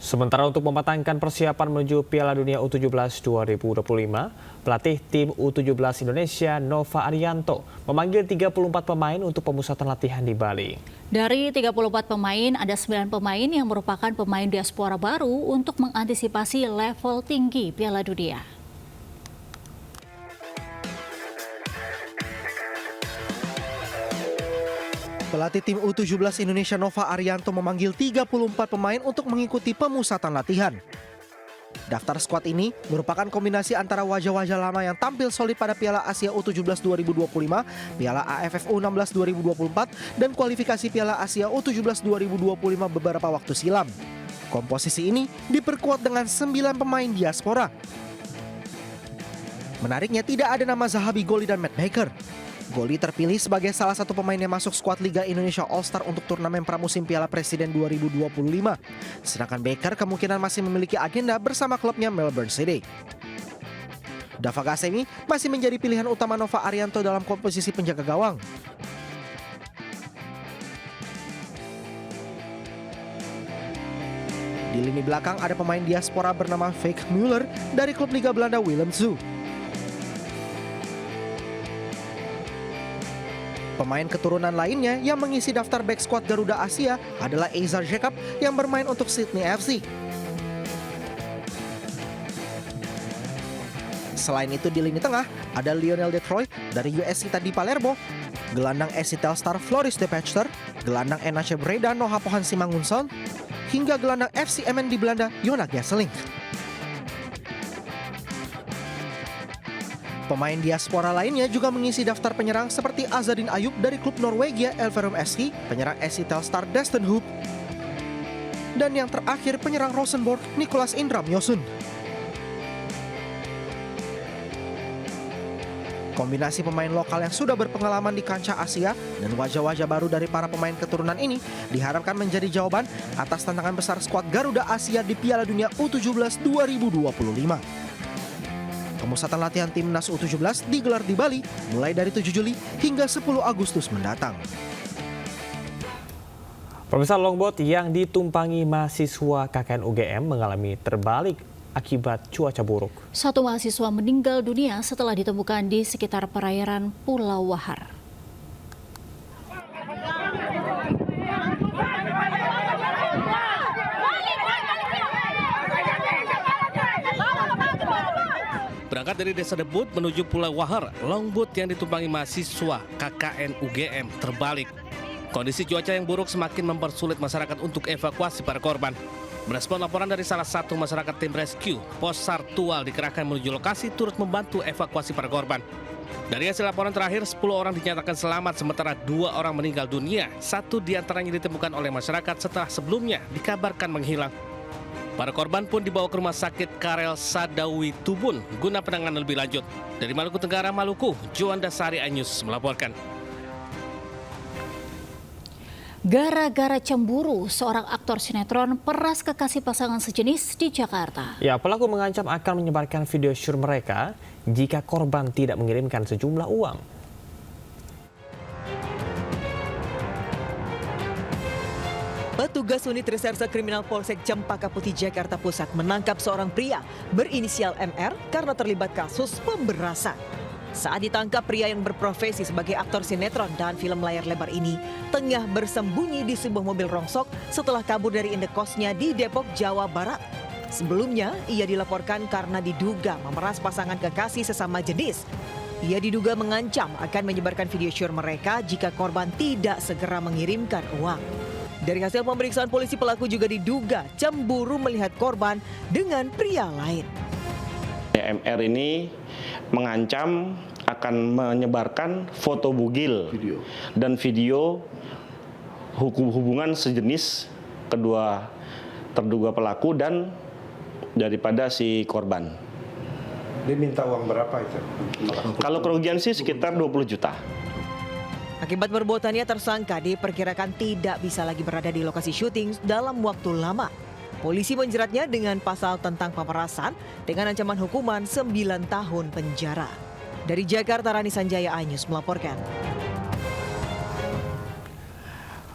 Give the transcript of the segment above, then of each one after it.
Sementara untuk mematangkan persiapan menuju Piala Dunia U17 2025, pelatih tim U17 Indonesia Nova Arianto memanggil 34 pemain untuk pemusatan latihan di Bali. Dari 34 pemain, ada 9 pemain yang merupakan pemain diaspora baru untuk mengantisipasi level tinggi Piala Dunia. Pelatih tim U17 Indonesia Nova Arianto memanggil 34 pemain untuk mengikuti pemusatan latihan. Daftar skuad ini merupakan kombinasi antara wajah-wajah lama yang tampil solid pada Piala Asia U17 2025, Piala AFF U16 2024, dan kualifikasi Piala Asia U17 2025 beberapa waktu silam. Komposisi ini diperkuat dengan 9 pemain diaspora. Menariknya tidak ada nama Zahabi Goli dan Matt Baker. Goli terpilih sebagai salah satu pemain yang masuk skuad Liga Indonesia All-Star untuk turnamen pramusim Piala Presiden 2025. Sedangkan Baker kemungkinan masih memiliki agenda bersama klubnya Melbourne City. Dava Ghasemi masih menjadi pilihan utama Nova Arianto dalam komposisi penjaga gawang. Di lini belakang ada pemain diaspora bernama Fake Muller dari klub Liga Belanda Willem II. Pemain keturunan lainnya yang mengisi daftar back squad Garuda Asia adalah Azar Jacob yang bermain untuk Sydney FC. Selain itu di lini tengah ada Lionel Detroit dari US Ita di Palermo, gelandang SC Telstar Floris de Pechter, gelandang NAC Breda Noha Pohan Simangunson, hingga gelandang FC MN di Belanda Jona Gesseling. Pemain diaspora lainnya juga mengisi daftar penyerang seperti Azadin Ayub dari klub Norwegia Elverum SK, penyerang SC Telstar Destin Hoop, dan yang terakhir penyerang Rosenborg Nicolas Indra Myosun. Kombinasi pemain lokal yang sudah berpengalaman di kancah Asia dan wajah-wajah baru dari para pemain keturunan ini diharapkan menjadi jawaban atas tantangan besar skuad Garuda Asia di Piala Dunia U17 2025. Pemusatan latihan timnas U17 digelar di Bali mulai dari 7 Juli hingga 10 Agustus mendatang. Pemirsa, longboat yang ditumpangi mahasiswa KKN UGM mengalami terbalik akibat cuaca buruk. Satu mahasiswa meninggal dunia setelah ditemukan di sekitar perairan Pulau Wahar. Berangkat dari Desa Debut menuju Pulau Wahar, longboat yang ditumpangi mahasiswa KKN UGM terbalik. Kondisi cuaca yang buruk semakin mempersulit masyarakat untuk evakuasi para korban. Merespon laporan dari salah satu masyarakat, tim rescue Pos Sartual dikerahkan menuju lokasi turut membantu evakuasi para korban. Dari hasil laporan terakhir, 10 orang dinyatakan selamat sementara 2 orang meninggal dunia. 1 diantaranya ditemukan oleh masyarakat setelah sebelumnya dikabarkan menghilang. Para korban pun dibawa ke Rumah Sakit Karel Sadawi Tubun guna penanganan lebih lanjut. Dari Maluku Tenggara, Maluku, Juanda Sari Anyus melaporkan. Gara-gara cemburu, seorang aktor sinetron peras kekasih pasangan sejenis di Jakarta. Ya, pelaku mengancam akan menyebarkan video syur mereka jika korban tidak mengirimkan sejumlah uang. Petugas unit reserse kriminal Polsek Cempaka Putih Jakarta Pusat menangkap seorang pria berinisial MR karena terlibat kasus pemberasan. Saat ditangkap, pria yang berprofesi sebagai aktor sinetron dan film layar lebar ini tengah bersembunyi di sebuah mobil rongsok setelah kabur dari indekosnya di Depok, Jawa Barat. Sebelumnya, ia dilaporkan karena diduga memeras pasangan kekasih sesama jenis. Ia diduga mengancam akan menyebarkan video syur mereka jika korban tidak segera mengirimkan uang. Dari hasil pemeriksaan polisi, pelaku juga diduga cemburu melihat korban dengan pria lain. MR ini mengancam akan menyebarkan foto bugil dan video hubungan sejenis kedua terduga pelaku dan daripada si korban. Dia minta uang berapa itu? Kalau kerugian sih sekitar 20 juta. Akibat perbuatannya, tersangka diperkirakan tidak bisa lagi berada di lokasi syuting dalam waktu lama. Polisi menjeratnya dengan pasal tentang pemerasan dengan ancaman hukuman 9 tahun penjara. Dari Jakarta, Rani Sanjaya Anyus melaporkan.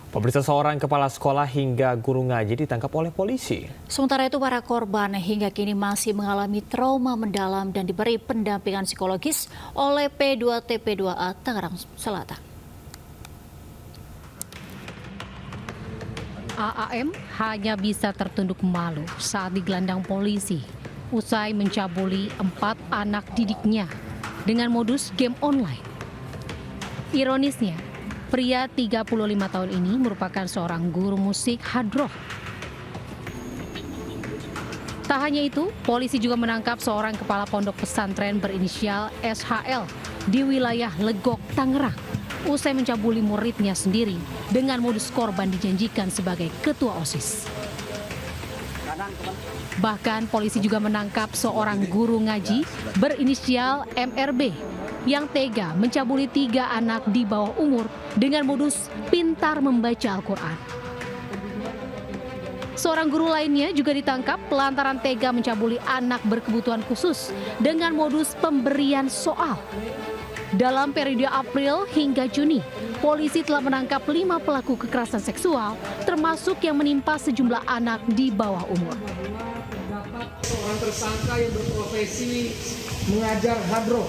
Pemirsa, seorang kepala sekolah hingga guru ngaji ditangkap oleh polisi. Sementara itu para korban hingga kini masih mengalami trauma mendalam dan diberi pendampingan psikologis oleh P2TP2A Tangerang Selatan. AAM hanya bisa tertunduk malu saat digelandang polisi usai mencabuli 4 anak didiknya dengan modus game online. Ironisnya, pria 35 tahun ini merupakan seorang guru musik hadroh. Tak hanya itu, polisi juga menangkap seorang kepala pondok pesantren berinisial SHL di wilayah Legok, Tangerang, usai mencabuli muridnya sendiri dengan modus korban dijanjikan sebagai ketua OSIS. Bahkan polisi juga menangkap seorang guru ngaji berinisial MRB yang tega mencabuli 3 anak di bawah umur dengan modus pintar membaca Al-Quran. Seorang guru lainnya juga ditangkap lantaran tega mencabuli anak berkebutuhan khusus dengan modus pemberian soal. Dalam periode April hingga Juni, polisi telah menangkap 5 pelaku kekerasan seksual, termasuk yang menimpa sejumlah anak di bawah umur. Seorang tersangka yang berprofesi mengajar hadroh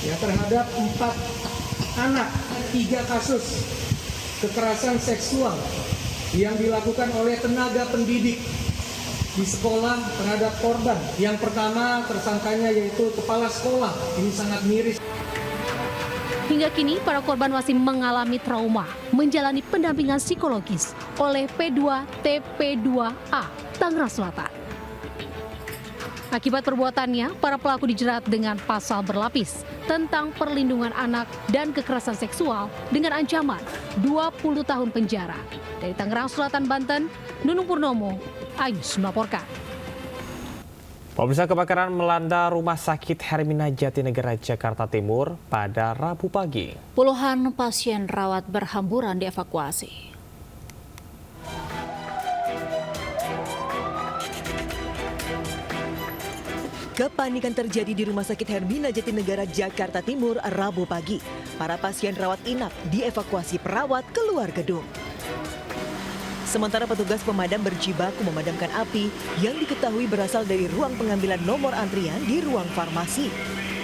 terhadap 4 anak, 3 kasus kekerasan seksual yang dilakukan oleh tenaga pendidik di sekolah terhadap korban. Yang pertama tersangkanya yaitu kepala sekolah. Ini sangat miris. Hingga kini para korban masih mengalami trauma menjalani pendampingan psikologis oleh P2TP2A Tangerang Selatan. Akibat perbuatannya, para pelaku dijerat dengan pasal berlapis tentang perlindungan anak dan kekerasan seksual dengan ancaman 20 tahun penjara. Dari Tangerang Selatan, Banten, Nunung Purnomo, Ayus melaporkan. Pemirsa, kebakaran melanda Rumah Sakit Hermina Jatinegara, Jakarta Timur pada Rabu pagi. Puluhan pasien rawat berhamburan dievakuasi. Kepanikan terjadi di Rumah Sakit Hermina Jatinegara, Jakarta Timur, Rabu pagi. Para pasien rawat inap dievakuasi perawat keluar gedung. Sementara petugas pemadam berjibaku memadamkan api yang diketahui berasal dari ruang pengambilan nomor antrian di ruang farmasi.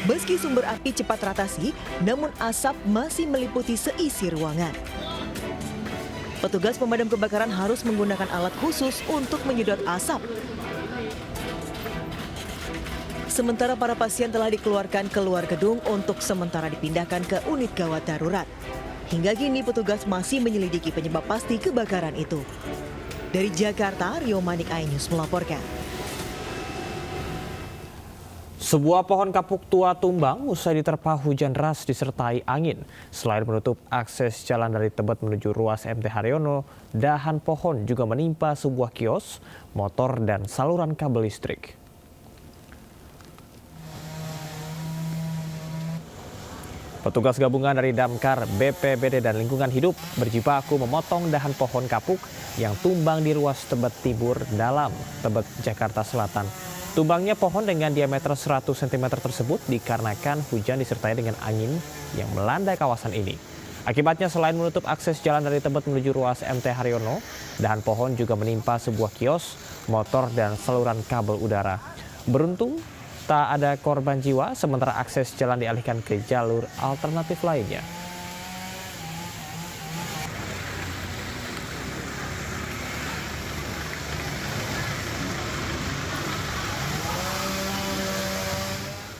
Meski sumber api cepat teratasi, namun asap masih meliputi seisi ruangan. Petugas pemadam kebakaran harus menggunakan alat khusus untuk menyedot asap. Sementara para pasien telah dikeluarkan keluar gedung untuk sementara dipindahkan ke unit gawat darurat. Hingga kini petugas masih menyelidiki penyebab pasti kebakaran itu. Dari Jakarta, Rio Manik, iNews melaporkan. Sebuah pohon kapuk tua tumbang usai diterpa hujan deras disertai angin. Selain menutup akses jalan dari Tebet menuju ruas MT Haryono, dahan pohon juga menimpa sebuah kios, motor, dan saluran kabel listrik. Petugas gabungan dari Damkar, BPBD, dan Lingkungan Hidup berjibaku memotong dahan pohon kapuk yang tumbang di ruas Tebet Timur Dalam, Tebet, Jakarta Selatan. Tumbangnya pohon dengan diameter 100 cm tersebut dikarenakan hujan disertai dengan angin yang melanda kawasan ini. Akibatnya selain menutup akses jalan dari Tebet menuju ruas MT Haryono, dahan pohon juga menimpa sebuah kios, motor, dan saluran kabel udara. Beruntung tak ada korban jiwa, sementara akses jalan dialihkan ke jalur alternatif lainnya.